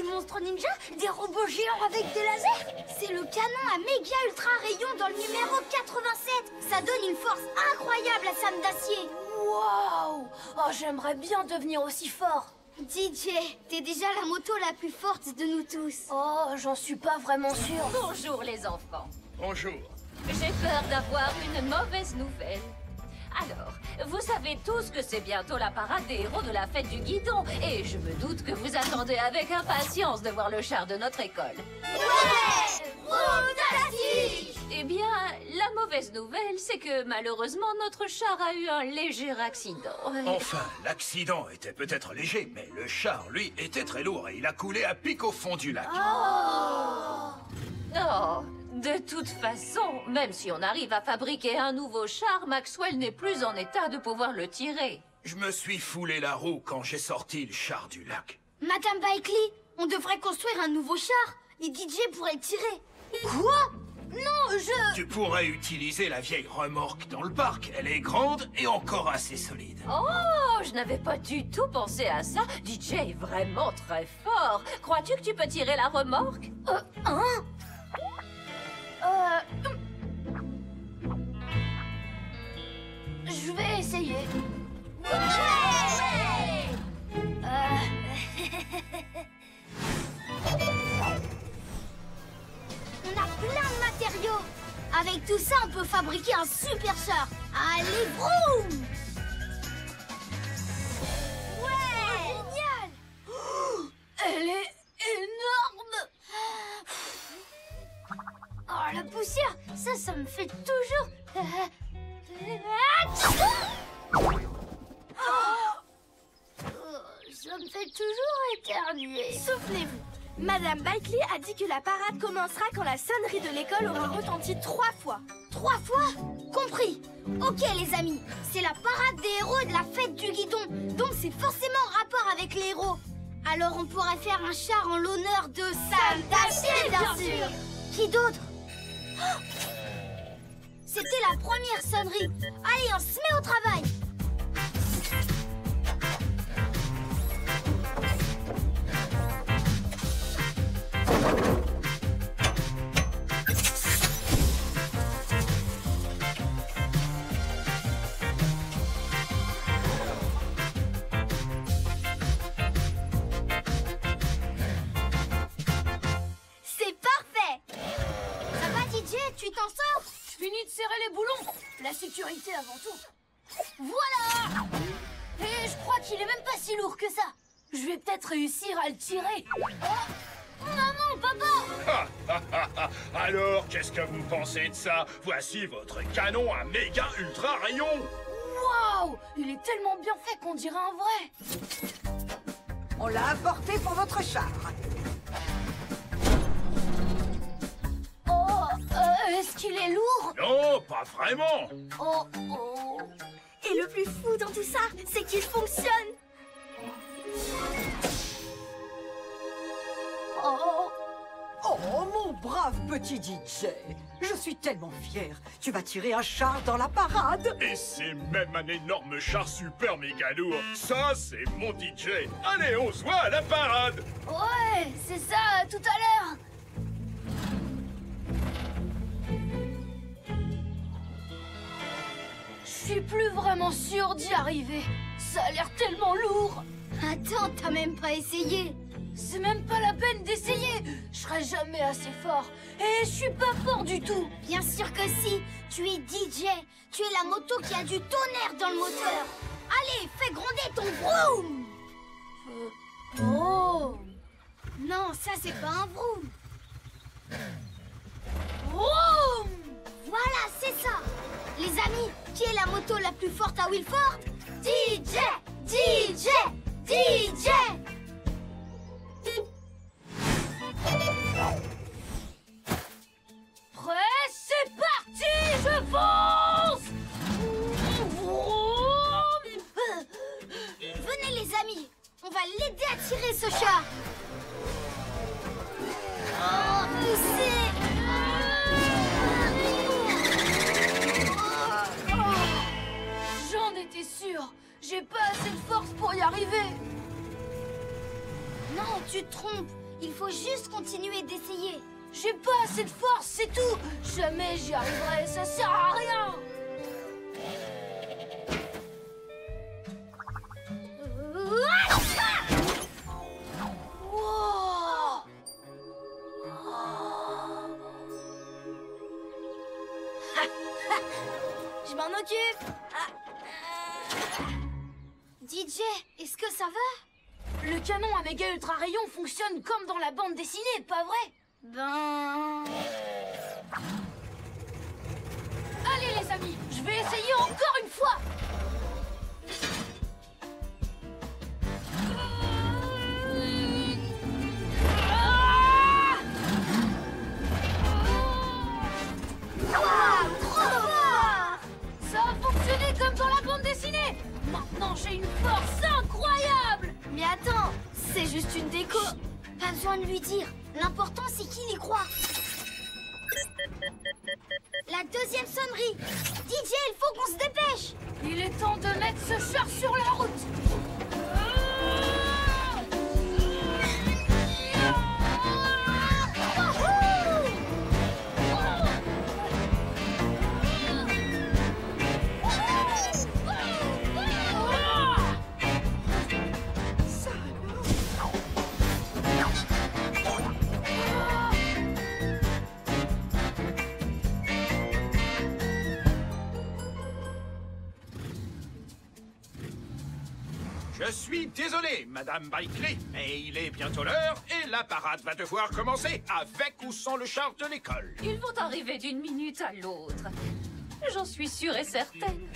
des monstres ninja? Des robots géants avec des lasers? C'est le canon à méga ultra rayon dans le numéro 87. Ça donne une force incroyable à Sam d'acier. Waouh! Oh, j'aimerais bien devenir aussi fort. DJ, t'es déjà la moto la plus forte de nous tous. Oh, j'en suis pas vraiment sûre. Bonjour les enfants. Bonjour. J'ai peur d'avoir une mauvaise nouvelle. Alors, vous savez tous que c'est bientôt la parade des héros de la fête du guidon. Et je me doute que vous attendez avec impatience de voir le char de notre école. Ouais! Fantastique! Eh bien, la mauvaise nouvelle, c'est que malheureusement, notre char a eu un léger accident. Enfin, l'accident était peut-être léger, mais le char, lui, était très lourd et il a coulé à pic au fond du lac. Oh, de toute façon, même si on arrive à fabriquer un nouveau char, Maxwell n'est plus en état de pouvoir le tirer. Je me suis foulé la roue quand j'ai sorti le char du lac. Madame Bailey, on devrait construire un nouveau char et DJ pourrait le tirer. Quoi? Non, Tu pourrais utiliser la vieille remorque dans le parc. Elle est grande et encore assez solide. Oh, je n'avais pas du tout pensé à ça. DJ est vraiment très fort. Crois-tu que tu peux tirer la remorque? Je vais essayer. On a plein de matériaux. Avec tout ça, on peut fabriquer un super char. Allez, vroom! Ouais! Génial! Elle est énorme! Oh, la poussière, ça me fait toujours... Ça me fait toujours éternuer. Souvenez-vous, Madame Bailey a dit que la parade commencera quand la sonnerie de l'école aura retenti 3 fois. 3 fois? Compris. Ok, les amis, c'est la parade des héros et de la fête du guidon. Donc c'est forcément en rapport avec les héros. Alors on pourrait faire un char en l'honneur de Sam d'acier, bien sûr. Qui d'autre? C'était la première sonnerie. Allez, on se met au travail. C'est parfait. Ça va, DJ? Tu t'en sors? Je finis de serrer les boulons. La sécurité avant tout. Voilà! Et je crois qu'il est même pas si lourd que ça. Je vais peut-être réussir à le tirer. Oh, maman, papa! Alors, qu'est-ce que vous pensez de ça? Voici votre canon à méga ultra rayon. Waouh! Il est tellement bien fait qu'on dirait un vrai. On l'a apporté pour votre char. Oh, est-ce qu'il est lourd? Non, pas vraiment. Oh, oh. Et le plus fou dans tout ça, c'est qu'il fonctionne. Oh, Oh, mon brave petit DJ. Je suis tellement fier. Tu vas tirer un char dans la parade. Et c'est même un énorme char super méga lourd. Ça, c'est mon DJ. Allez, on se voit à la parade. ouais, c'est ça, tout à l'heure. Je suis plus vraiment sûre d'y arriver. Ça a l'air tellement lourd. Attends, t'as même pas essayé. C'est même pas la peine d'essayer. Je serai jamais assez fort. Et je suis pas fort du tout. Bien sûr que si. Tu es DJ. Tu es la moto qui a du tonnerre dans le moteur. Allez, fais gronder ton vroom. Oh, Non, ça c'est pas un vroom. oh. Voilà, c'est ça. Les amis, qui est la moto la plus forte à Wilford? DJ! DJ! DJ! Prêt, c'est parti. Je fonce. Venez les amis, on va l'aider à tirer ce chat. Oh, poussez! J'en étais sûre. J'ai pas assez de force pour y arriver. Non, tu te trompes. Il faut juste continuer d'essayer. J'ai pas assez de force, c'est tout. Jamais j'y arriverai, ça sert à rien. Wow. Je m'en occupe. DJ, est-ce que ça va? Le canon à méga ultra rayon fonctionne comme dans la bande dessinée, pas vrai? Ben... Allez les amis, je vais essayer encore une fois. Wow, trop fort! Ça a fonctionné comme dans la bande dessinée. Maintenant j'ai une force incroyable. Mais attends, c'est juste une déco. Pas besoin de lui dire. L'important, c'est qu'il y croit. La deuxième sonnerie. DJ, il faut qu'on se dépêche. Il est temps de mettre ce char sur la route. Je suis désolé, Madame Bikely, mais il est bientôt l'heure et la parade va devoir commencer, avec ou sans le char de l'école. Ils vont arriver d'une minute à l'autre. J'en suis sûre et certaine.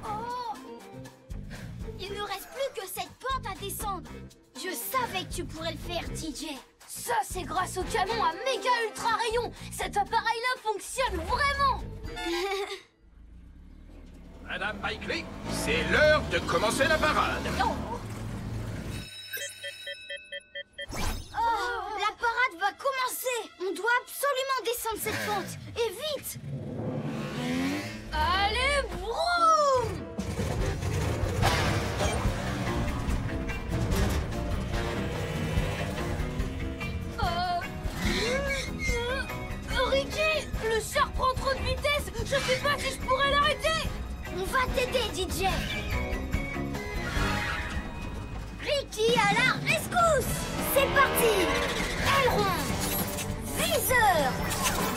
Oh! Il ne reste plus que cette pente à descendre. Je savais que tu pourrais le faire, TJ. Ça, c'est grâce au canon à méga ultra rayon. Cet appareil-là fonctionne vraiment. Madame Bikely, c'est l'heure de commencer la parade. Oh, la parade va commencer. On doit absolument descendre cette pente. Et vite! Allez, vroom! Ricky, le char prend trop de vitesse. Je sais pas si je pourrais l'arrêter. On va t'aider, DJ. Ricky à la rescousse. C'est parti. Aileron, viseur,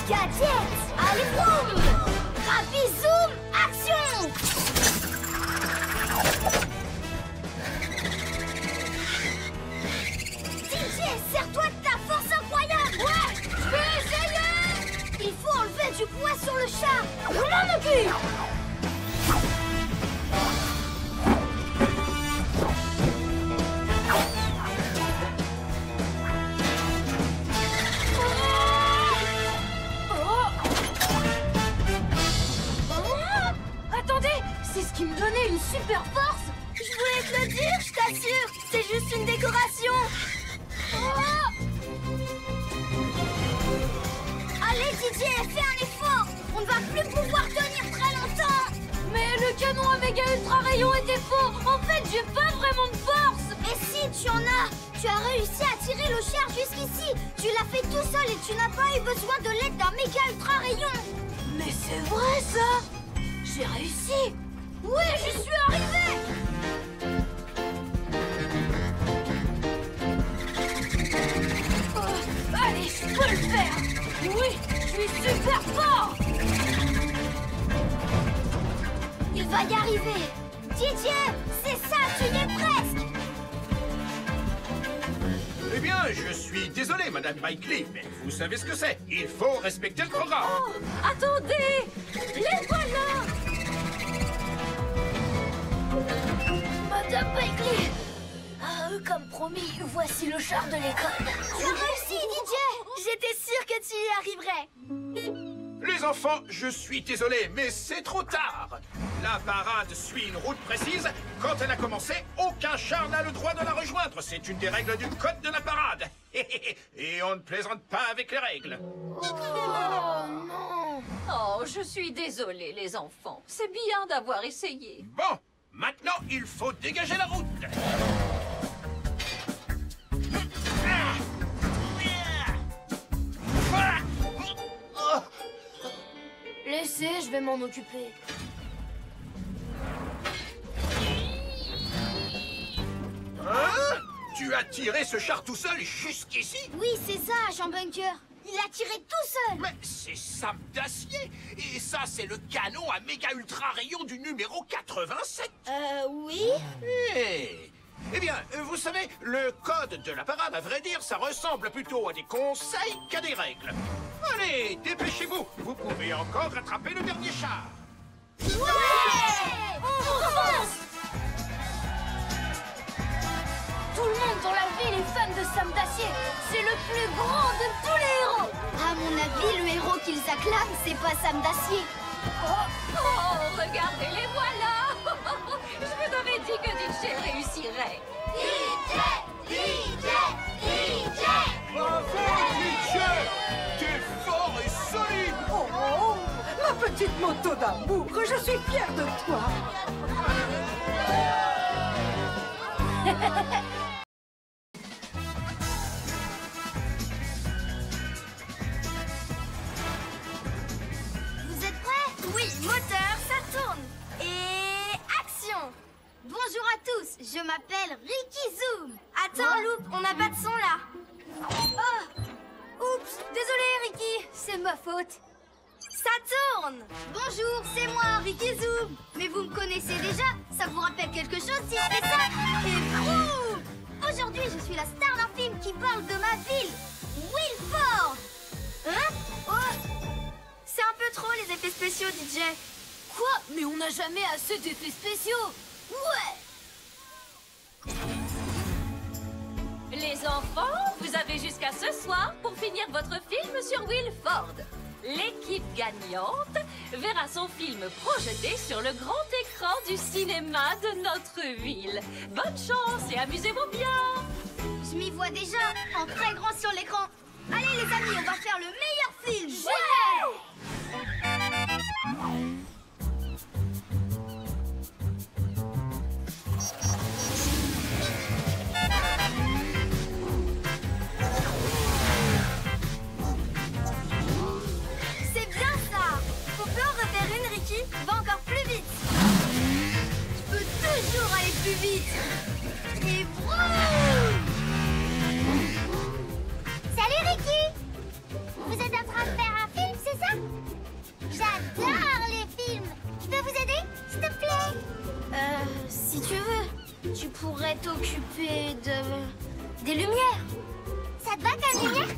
gadget, allez boum. Rapide zoom, action. DJ, sers-toi de ta force incroyable. Ouais, je vais essayer. Il faut enlever du poids sur le char. Je m'en occupe. Attendez, c'est ce qui me donnait une super force. Je voulais te le dire, je t'assure. C'est juste une décoration. Allez, DJ, fais un effort. On ne va plus pouvoir tenir très longtemps. Mais le canon à méga ultra rayon était faux. En fait, j'ai pas vraiment de force. Et si tu en as, tu as réussi à tirer le char jusqu'ici. Tu l'as fait tout seul et tu n'as pas eu besoin de l'aide d'un méga ultra rayon. Mais c'est vrai ça. J'ai réussi. Oui, j'y suis arrivée. Allez, je peux le faire. Oui, je suis super fort. Il va y arriver. DJ, c'est ça, tu y es presque. Eh bien, je suis désolé, Madame Bikely, mais vous savez ce que c'est. Il faut respecter le programme. Oh, attendez! Les voilà! Madame Bikely. Comme promis, voici le char de l'école. Tu as réussi, DJ. J'étais sûre que tu y arriverais. Les enfants, je suis désolé, mais c'est trop tard. La parade suit une route précise. Quand elle a commencé, aucun char n'a le droit de la rejoindre. C'est une des règles du code de la parade. Et on ne plaisante pas avec les règles. Oh non. Oh, je suis désolée, les enfants. C'est bien d'avoir essayé. Bon, maintenant, il faut dégager la route. Laissez, je vais m'en occuper. Hein? Tu as tiré ce char tout seul jusqu'ici? Oui, c'est ça, Agent Bunker. Il a tiré tout seul. Mais c'est Sam d'acier. Et ça, c'est le canon à méga ultra rayon du numéro 87. Oui. Eh bien, vous savez, le code de la parade, à vrai dire, ça ressemble plutôt à des conseils qu'à des règles. Allez, dépêchez-vous. Vous pouvez encore rattraper le dernier char. Ouais! On fonce! Tout le monde dans la ville est fan de Sam d'acier. C'est le plus grand de tous les héros. À mon avis, le héros qu'ils acclament, c'est pas Sam d'acier. Oh, regardez, les voilà. Je vous avais dit que DJ réussirait. Bravo, DJ! T'es fort et solide! Oh, ma petite moto d'amour, je suis fière de toi. Vous êtes prêts? Oui, moteur, ça tourne. Et action! Bonjour à tous, je m'appelle Ricky Zoom. Attends, Loop, on n'a pas de son là. Oh! Oups, désolé Ricky, c'est ma faute. Ça tourne! Bonjour, c'est moi, Ricky Zoom. Mais vous me connaissez déjà? Ça vous rappelle quelque chose si je fais ça? Et boum! Aujourd'hui, je suis la star d'un film qui parle de ma ville, Wilford. Hein? Oh! C'est un peu trop les effets spéciaux, DJ. Quoi? Mais on n'a jamais assez d'effets spéciaux. Ouais! Les enfants, vous avez jusqu'à ce soir pour finir votre film sur Wilford. L'équipe gagnante verra son film projeté sur le grand écran du cinéma de notre ville. Bonne chance et amusez-vous bien! Je m'y vois déjà, en très grand sur l'écran. Allez les amis, on va faire le meilleur film. C'est bien ça. Faut pas en refaire une, Ricky. Va encore plus vite. Je peux toujours aller plus vite. Et vroom! Salut Ricky! Vous êtes en train de faire un film, c'est ça? J'adore les films! Je peux vous aider, s'il te plaît? Si tu veux, tu pourrais t'occuper des lumières. Ça te va comme lumière?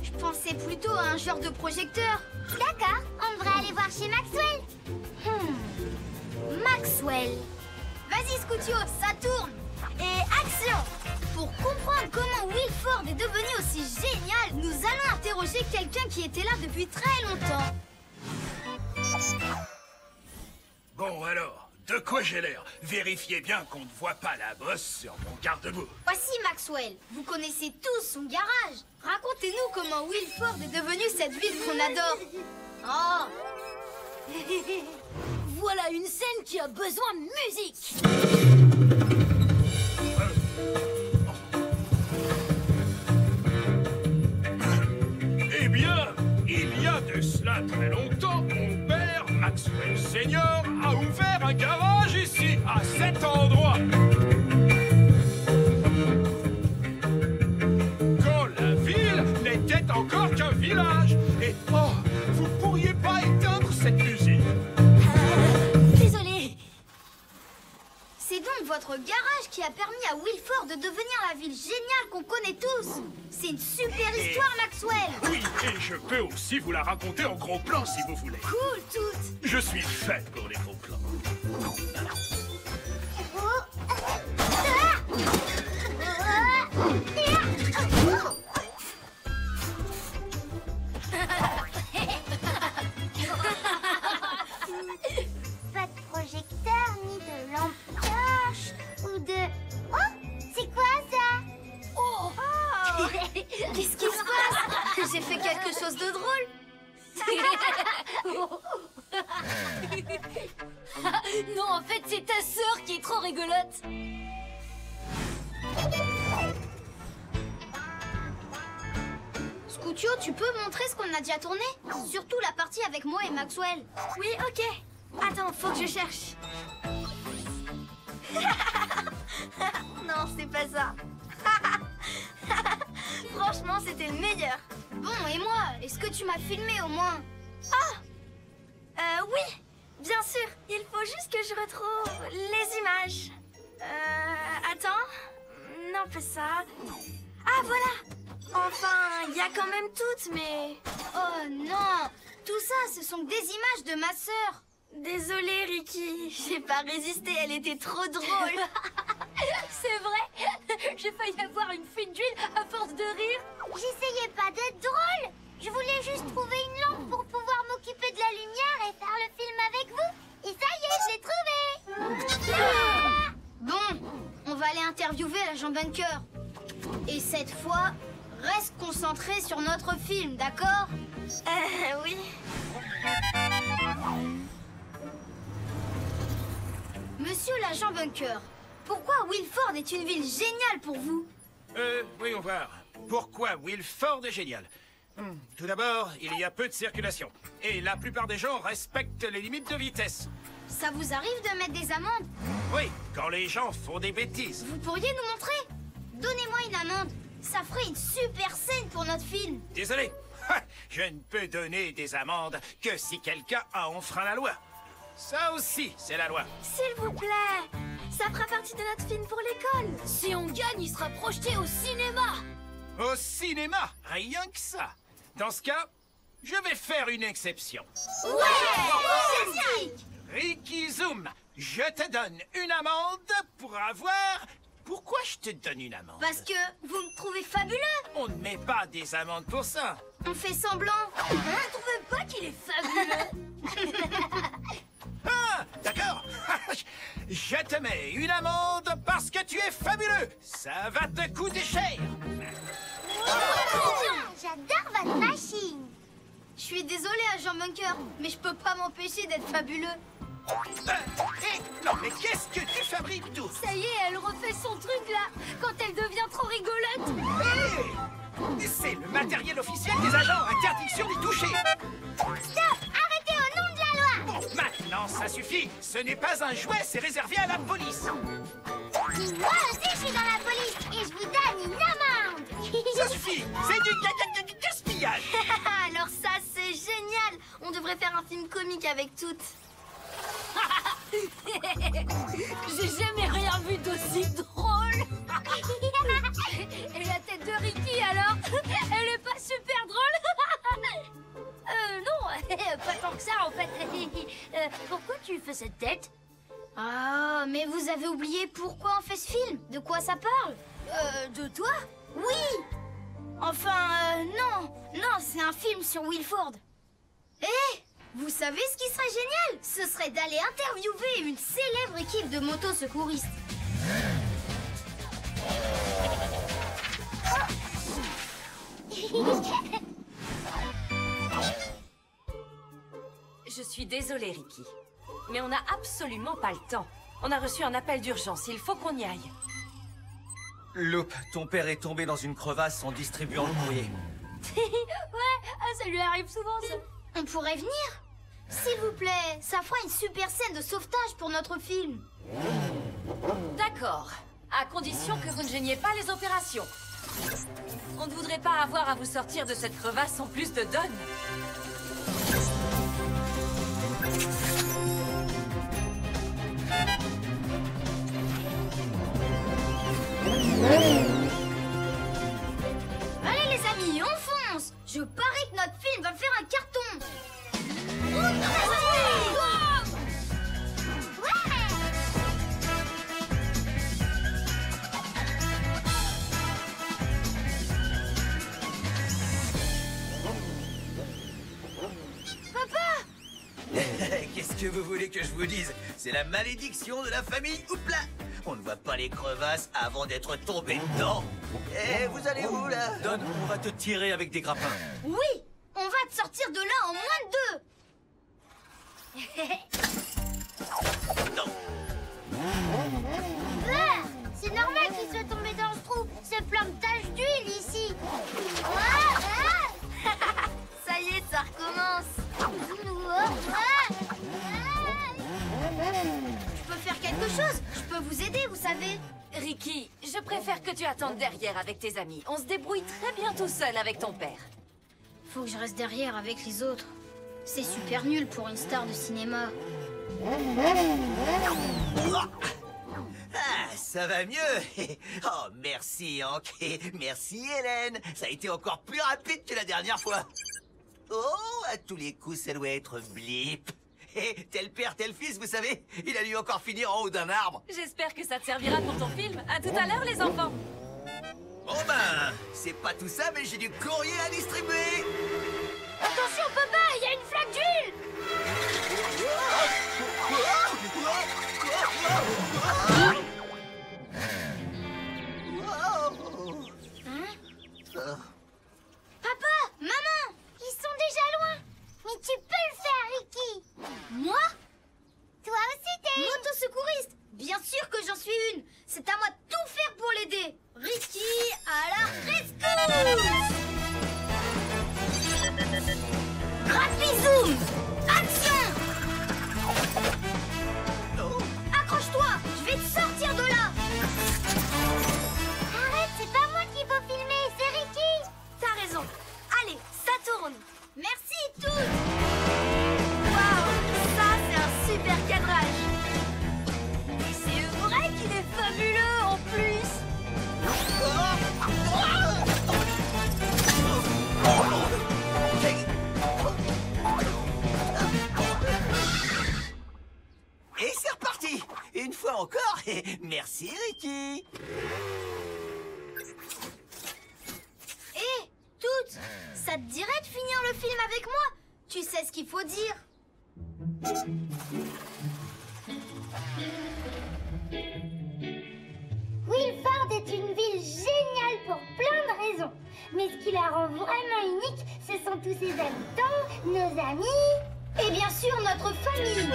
Je pensais plutôt à un genre de projecteur. D'accord, on devrait aller voir chez Maxwell. Maxwell. Vas-y Scootio, ça tourne. Et action! Pour comprendre comment Wilford est devenu aussi génial, nous allons interroger quelqu'un qui était là depuis très longtemps. Bon alors, de quoi j'ai l'air? Vérifiez bien qu'on ne voit pas la bosse sur mon garde-boue. Voici Maxwell. Vous connaissez tous son garage. Racontez-nous comment Wilford est devenu cette ville qu'on adore. Oh! Voilà une scène qui a besoin de musique. Eh bien, il y a de cela très longtemps, mon père, Maxwell Senior, a ouvert un garage ici, à cet endroit. Quand la ville n'était encore qu'un village. Et oh, vous pourriez pas éteindre cette musique? Désolée. C'est donc votre garage qui a permis à Wilford de devenir la ville géniale qu'on connaît tous. C'est une super histoire, Maxwell. Oui, et je peux aussi vous la raconter en gros plan si vous voulez. Cool, toutes. Je suis fait pour les gros plans. Pas de projecteur, ni de lampe torche, ou de... Oh, c'est quoi ça? Oh. Qu'est-ce qui se passe? J'ai fait quelque chose de drôle. Non, en fait, c'est ta sœur qui est trop rigolote. Scoutio, tu peux montrer ce qu'on a déjà tourné? Surtout la partie avec moi et Maxwell. Oui, ok. Attends, faut que je cherche. Non, c'est pas ça. Franchement, c'était le meilleur. Bon, et moi, est-ce que tu m'as filmé au moins? Oui, bien sûr. Il faut juste que je retrouve les images. Attends. Non, pas ça. Ah, voilà. Enfin, il y a quand même toutes, mais... Oh non! Tout ça, ce sont que des images de ma sœur. Désolée, Ricky. J'ai pas résisté, elle était trop drôle. C'est vrai. J'ai failli avoir une fine d'huile à force de rire. J'essayais pas d'être drôle. Je voulais juste trouver une lampe pour pouvoir m'occuper de la lumière et faire le film avec vous. Et ça y est, je l'ai trouvé. Bon, on va aller interviewer l'agent Bunker. Et cette fois, reste concentré sur notre film, d'accord? Oui. Monsieur l'agent Bunker, pourquoi Wilford est une ville géniale pour vous? Voyons voir. Pourquoi Wilford est génial? Tout d'abord, il y a peu de circulation. Et la plupart des gens respectent les limites de vitesse. Ça vous arrive de mettre des amendes? Oui, quand les gens font des bêtises. Vous pourriez nous montrer? Donnez-moi une amende. Ça ferait une super scène pour notre film. Désolé. Je ne peux donner des amendes que si quelqu'un a enfreint la loi. Ça aussi, c'est la loi. S'il vous plaît. Ça fera partie de notre film pour l'école. Si on gagne, il sera projeté au cinéma. Au cinéma, rien que ça. Dans ce cas, je vais faire une exception. Ouais! Ricky Zoom, je te donne une amende pour avoir... Pourquoi je te donne une amende? Parce que vous me trouvez fabuleux. On ne met pas des amendes pour ça. On fait semblant. Vous trouvez pas qu'il est fabuleux? Ah, d'accord. Je te mets une amende parce que tu es fabuleux. Ça va te coûter cher. J'adore votre machine. Je suis désolée, agent Bunker, mais je peux pas m'empêcher d'être fabuleux. Non, mais qu'est-ce que tu fabriques tout? Ça y est, elle refait son truc là, quand elle devient trop rigolote. Hey, c'est le matériel officiel des agents. Interdiction d'y toucher. Stop! Arrêtez au nom de la loi. Bon, maintenant, ça suffit. Ce n'est pas un jouet, c'est réservé à la police. Moi aussi, je suis dans la police et je vous donne une amende. Ça suffit. C'est du gaspillage. Alors ça, c'est génial. On devrait faire un film comique avec toutes. J'ai jamais rien vu d'aussi drôle. Et la tête de Ricky alors? Elle est pas super drôle? Non, pas tant que ça en fait. Pourquoi tu fais cette tête? Ah, mais vous avez oublié pourquoi on fait ce film? De quoi ça parle? De toi? Oui. Enfin, non. Non, c'est un film sur Wilford. Eh, vous savez ce qui serait génial? Ce serait d'aller interviewer une célèbre équipe de motosecouristes. Je suis désolée, Ricky. Mais on n'a absolument pas le temps. On a reçu un appel d'urgence. Il faut qu'on y aille. Loop, ton père est tombé dans une crevasse en distribuant le courrier. Ouais, ça lui arrive souvent ça. On pourrait venir? S'il vous plaît, ça fera une super scène de sauvetage pour notre film. D'accord. À condition que vous ne gêniez pas les opérations. On ne voudrait pas avoir à vous sortir de cette crevasse en plus de Don. Allez les amis, on fonce! Je parie que notre film va faire un carton! Qu'est-ce que vous voulez que je vous dise? C'est la malédiction de la famille Houpla. On ne voit pas les crevasses avant d'être tombé dedans. Eh, vous allez où, là? Don, on va te tirer avec des grappins. Oui! On va te sortir de là en moins de 2! Non. C'est normal qu'il soit tombé dans ce trou! C'est plein de taches d'huile ici! chose. Je peux vous aider, vous savez. Ricky, je préfère que tu attendes derrière avec tes amis. On se débrouille très bien tout seul avec ton père. Faut que je reste derrière avec les autres. C'est super nul pour une star de cinéma. Ah, ça va mieux. Oh, merci, Hank. Merci, Hélène. Ça a été encore plus rapide que la dernière fois. Oh, à tous les coups, ça doit être Blip. Tel père, tel fils, vous savez, il a dû encore finir en haut d'un arbre. J'espère que ça te servira pour ton film. À tout à l'heure, les enfants. Bon ben, c'est pas tout ça, mais j'ai du courrier à distribuer. Attention, papa, il y a une flaque d'huile. Papa, maman, ils sont déjà loin. Mais tu peux le faire, Ricky. Moi? Toi aussi, t'es motosecouriste. Bien sûr que j'en suis une. C'est à moi de tout faire pour l'aider. Ricky, à la rescousse. Rapizoom, action. Accroche-toi, je vais te sortir de là. Arrête, c'est pas moi qui faut filmer, c'est Ricky. T'as raison. Allez, ça tourne. Merci, toutes. Waouh, ça c'est un super cadrage. Et c'est vrai qu'il est fabuleux en plus. Et c'est reparti. Une fois encore. Merci, Ricky. Hé, toutes, ça te dirait de finir le film avec moi? Tu sais ce qu'il faut dire. Wilford est une ville géniale pour plein de raisons. Mais ce qui la rend vraiment unique, ce sont tous ses habitants, nos amis... Et bien sûr, notre famille.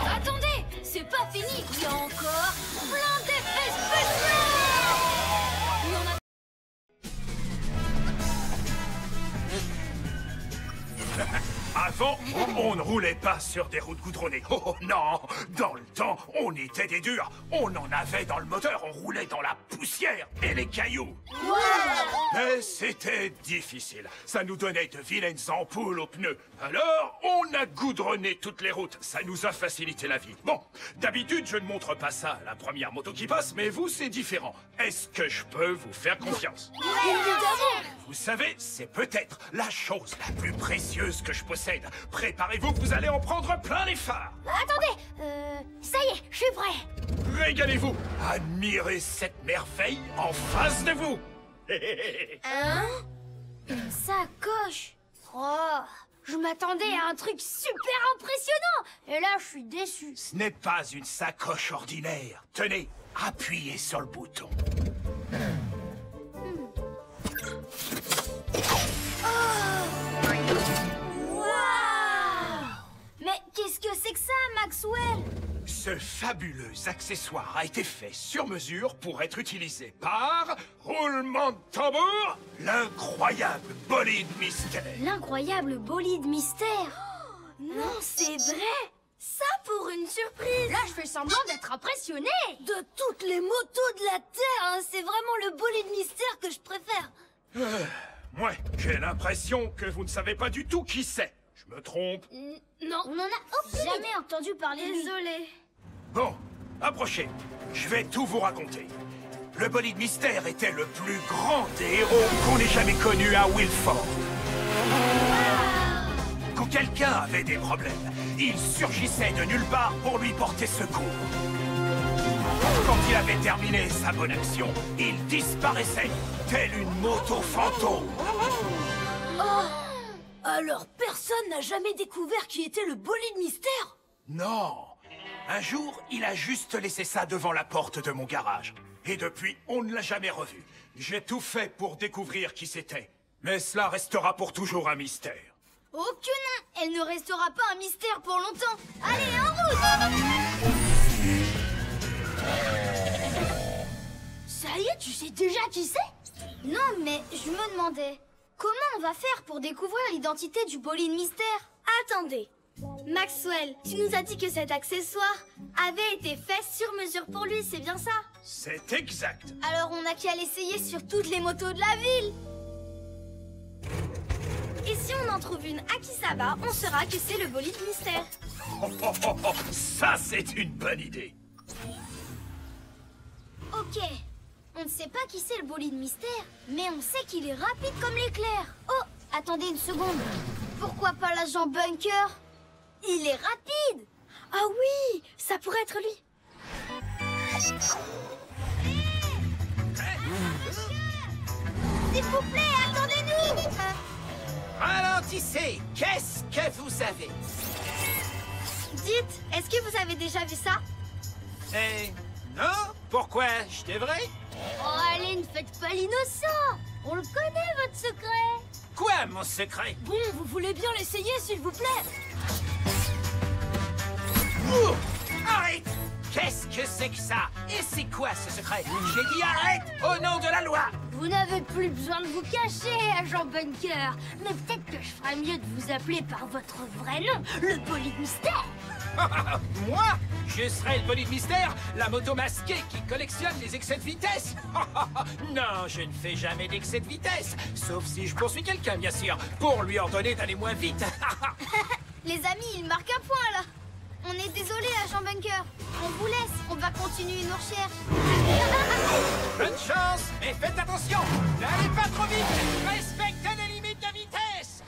Attendez, c'est pas fini. Il y a encore plein d'effets spéciaux. Il y en a... Avant, on ne roulait pas sur des routes goudronnées. Oh non! Dans le temps, on était des durs. On en avait dans le moteur, on roulait dans la poussière et les cailloux. Mais c'était difficile. Ça nous donnait de vilaines ampoules aux pneus. Alors, on a goudronné toutes les routes. Ça nous a facilité la vie. Bon, d'habitude, je ne montre pas ça à la première moto qui passe, mais vous, c'est différent. Est-ce que je peux vous faire confiance? Vous savez, c'est peut-être la chose la plus précieuse que je possède. Préparez-vous, vous allez en prendre plein les phares. Attendez, ça y est, je suis prêt. Régalez-vous. Admirez cette merveille en face de vous. Hein? Une sacoche. Oh, je m'attendais à un truc super impressionnant. Et là, je suis déçu. Ce n'est pas une sacoche ordinaire. Tenez, appuyez sur le bouton. Mais qu'est-ce que c'est que ça, Maxwell? Ce fabuleux accessoire a été fait sur mesure pour être utilisé par, roulement de tambour, l'incroyable bolide mystère. L'incroyable bolide mystère. Non, c'est vrai. Ça pour une surprise. Là, je fais semblant d'être impressionné. De toutes les motos de la Terre, hein, c'est vraiment le bolide mystère que je préfère. Ouais, j'ai l'impression que vous ne savez pas du tout qui c'est. Je me trompe? Non. On en a jamais entendu parler de lui. Désolé. Bon, approchez. Je vais tout vous raconter. Le bolide mystère était le plus grand des héros qu'on ait jamais connu à Wilford. Quand quelqu'un avait des problèmes, il surgissait de nulle part pour lui porter secours. Quand il avait terminé sa bonne action, il disparaissait, tel une moto fantôme. Alors personne n'a jamais découvert qui était le bolide mystère? Non. Un jour, il a juste laissé ça devant la porte de mon garage. Et depuis, on ne l'a jamais revu. J'ai tout fait pour découvrir qui c'était. Mais cela restera pour toujours un mystère. Oh que non, elle ne restera pas un mystère pour longtemps. Allez, en route! Ça y est, tu sais déjà qui c'est? Non, mais je me demandais, comment on va faire pour découvrir l'identité du bolide mystère? Attendez, Maxwell, tu nous as dit que cet accessoire avait été fait sur mesure pour lui, c'est bien ça? C'est exact. Alors on n'a qu'à l'essayer sur toutes les motos de la ville. Et si on en trouve une à Kisaba, on saura que c'est le bolide mystère. Ça, c'est une bonne idée. Ok, on ne sait pas qui c'est le bolide mystère, mais on sait qu'il est rapide comme l'éclair. Oh, attendez une seconde. Pourquoi pas l'agent Bunker? Il est rapide. Ah oui, ça pourrait être lui. S'il vous plaît, attendez-nous. Ralentissez. Qu'est-ce que vous avez? Dites, est-ce que vous avez déjà vu ça? Non? Pourquoi? Je devrais? Oh, allez, ne faites pas l'innocent. On le connaît, votre secret. Quoi, mon secret? Bon, vous voulez bien l'essayer, s'il vous plaît? Ouh! Arrête! Qu'est-ce que c'est que ça? Et c'est quoi ce secret? J'ai dit arrête au nom de la loi! Vous n'avez plus besoin de vous cacher, agent Bunker. Mais peut-être que je ferais mieux de vous appeler par votre vrai nom, le bolide mystère. Moi? Je serai le bolide mystère, la moto masquée qui collectionne les excès de vitesse. Non, je ne fais jamais d'excès de vitesse. Sauf si je poursuis quelqu'un, bien sûr, pour lui ordonner d'aller moins vite. Les amis, il marque un point, là. On est désolé, agent Bunker. On vous laisse, on va continuer nos recherches. Bonne chance, mais faites attention. N'allez pas trop vite. Respectez les limites de vitesse.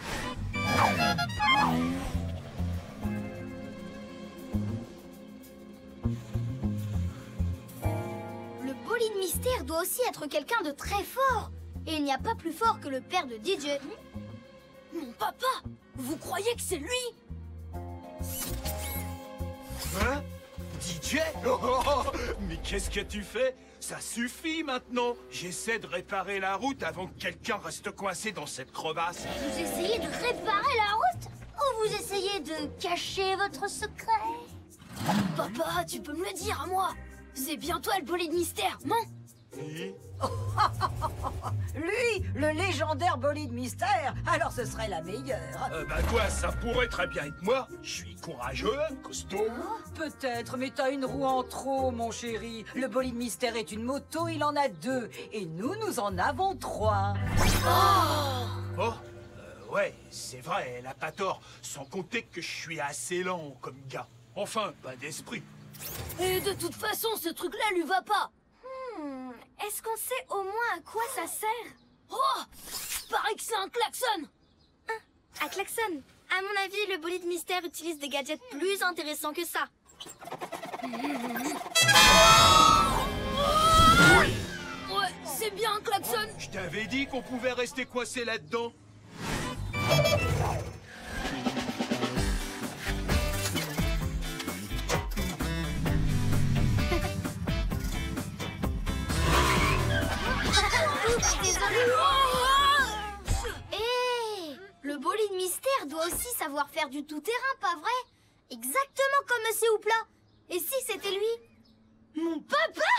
Le bolide mystère doit aussi être quelqu'un de très fort. Et il n'y a pas plus fort que le père de DJ. Mon papa! Vous croyez que c'est lui? Hein? DJ? Oh, mais qu'est-ce que tu fais? Ça suffit maintenant. J'essaie de réparer la route avant que quelqu'un reste coincé dans cette crevasse. Vous essayez de réparer la route? Ou vous essayez de cacher votre secret? Papa, tu peux me le dire à moi? C'est bien toi le bolide mystère, non? Oui. Lui, le légendaire bolide mystère, alors ce serait la meilleure. Bah quoi, ça pourrait très bien être moi. Je suis courageux, costaud. Peut-être, mais t'as une roue en trop, mon chéri. Le bolide mystère est une moto, il en a 2. Et nous en avons 3. Oh, ouais, c'est vrai, elle a pas tort. Sans compter que je suis assez lent comme gars. Enfin, pas d'esprit. Et de toute façon, ce truc-là lui va pas. Est-ce qu'on sait au moins à quoi ça sert? Oh! Paraît que c'est un klaxon! Un klaxon. À mon avis, le bolide mystère utilise des gadgets plus intéressants que ça. Ouais, c'est bien un klaxon! Je t'avais dit qu'on pouvait rester coincé là-dedans. Le bolide mystère doit aussi savoir faire du tout-terrain, pas vrai? Exactement comme Monsieur Houpla. Et si c'était lui? Mon papa?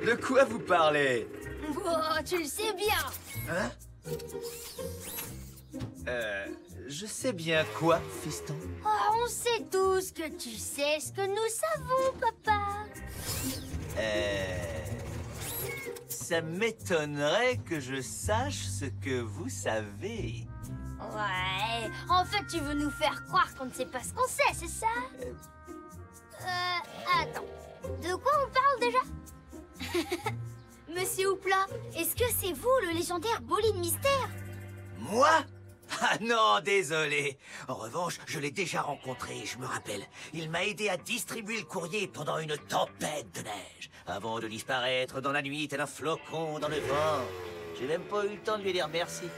De quoi vous parlez? Oh, tu le sais bien! Hein? Je sais bien quoi, fiston? Oh, on sait tous que tu sais ce que nous savons, papa. Ça m'étonnerait que je sache ce que vous savez. Ouais, en fait, tu veux nous faire croire qu'on ne sait pas ce qu'on sait, c'est ça? Attends, de quoi on parle déjà? Monsieur Houpla, est-ce que c'est vous, le légendaire bolide mystère? Moi? Ah non, désolé. En revanche, je l'ai déjà rencontré, je me rappelle. Il m'a aidé à distribuer le courrier pendant une tempête de neige, avant de disparaître dans la nuit tel un flocon dans le vent. J'ai même pas eu le temps de lui dire merci.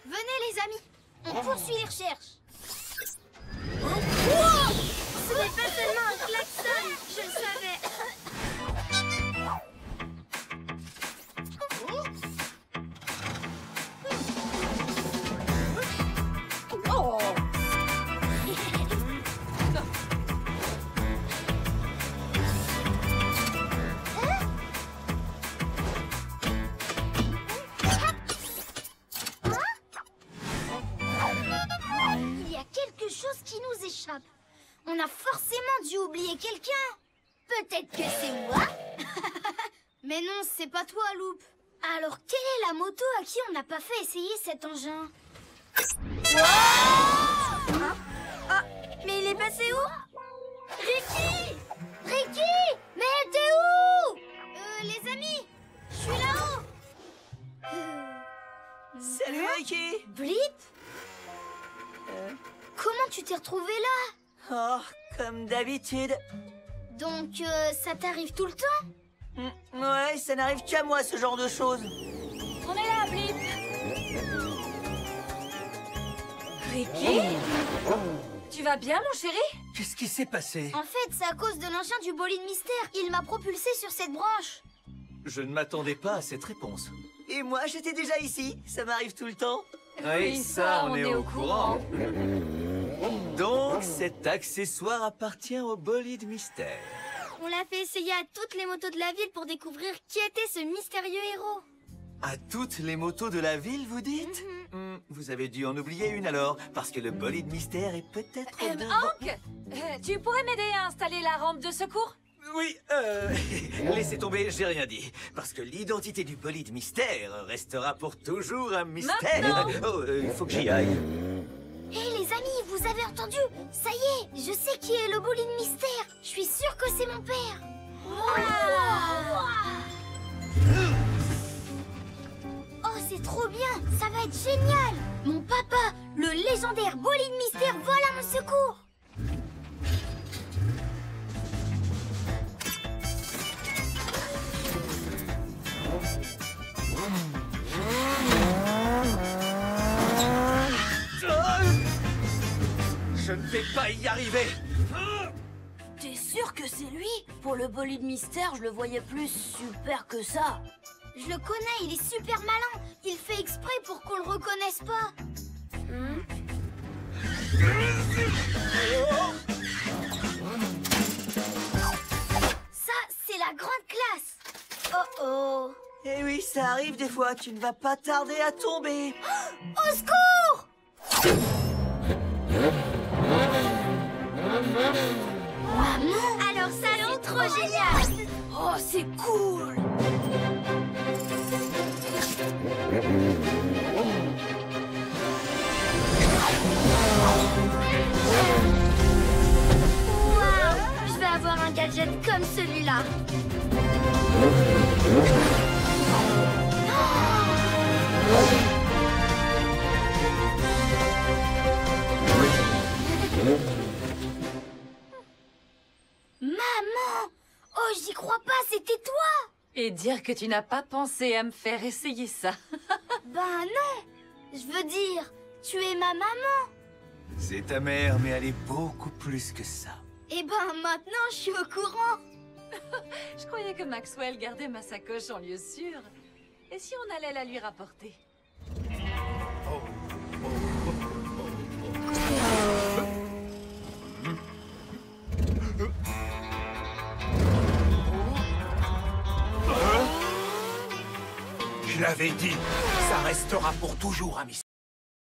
Venez, les amis, on poursuit les recherches. Oh, ce n'est pas seulement un klaxon, je le savais. Oh! nous échappe. On a forcément dû oublier quelqu'un. Peut-être que c'est moi. Mais non, c'est pas toi, Loup. Alors, quelle est la moto à qui on n'a pas fait essayer cet engin? Hein? Ah, mais il est passé où? Ricky! Ricky! Mais t'es où? Les amis, je suis là-haut. Salut, Ricky! Blip? Comment tu t'es retrouvé là? Oh, comme d'habitude. Donc, ça t'arrive tout le temps? Ouais, ça n'arrive qu'à moi, ce genre de choses. On est là, Blip. Ricky? Tu vas bien, mon chéri? Qu'est-ce qui s'est passé? En fait, c'est à cause de l'engin du bolide mystère. Il m'a propulsé sur cette branche. Je ne m'attendais pas à cette réponse. Et moi, j'étais déjà ici. Ça m'arrive tout le temps. Oui, ça, on est au courant. Donc, cet accessoire appartient au bolide mystère. On l'a fait essayer à toutes les motos de la ville pour découvrir qui était ce mystérieux héros. À toutes les motos de la ville, vous dites? Vous avez dû en oublier une alors, parce que le bolide mystère est peut-être devant... Hank, tu pourrais m'aider à installer la rampe de secours? Oui, laissez tomber, j'ai rien dit. Parce que l'identité du bolide mystère restera pour toujours un mystère. Maintenant. Oh, il faut que j'y aille. Hé les amis, vous avez entendu? Ça y est, je sais qui est le bolide mystère. Je suis sûre que c'est mon père. Oh, c'est trop bien, ça va être génial. Mon papa, le légendaire bolide mystère, vole à mon secours. Je ne vais pas y arriver. T'es sûr que c'est lui? Pour le bolide mystère, je le voyais plus super que ça. Je le connais, il est super malin. Il fait exprès pour qu'on le reconnaisse pas. Ça, c'est la grande classe. Oh oh. Eh oui, ça arrive des fois, tu ne vas pas tarder à tomber. Au secours! Maman, alors ça, c'est trop génial. Oh, c'est cool! Waouh, je vais avoir un gadget comme celui-là. Maman! Oh, j'y crois pas, c'était toi! Et dire que tu n'as pas pensé à me faire essayer ça. Ben non! Je veux dire, tu es ma maman! C'est ta mère, mais elle est beaucoup plus que ça. Eh ben maintenant, je suis au courant! Je croyais que Maxwell gardait ma sacoche en lieu sûr. Et si on allait la lui rapporter? Je l'avais dit, ça restera pour toujours un mystère.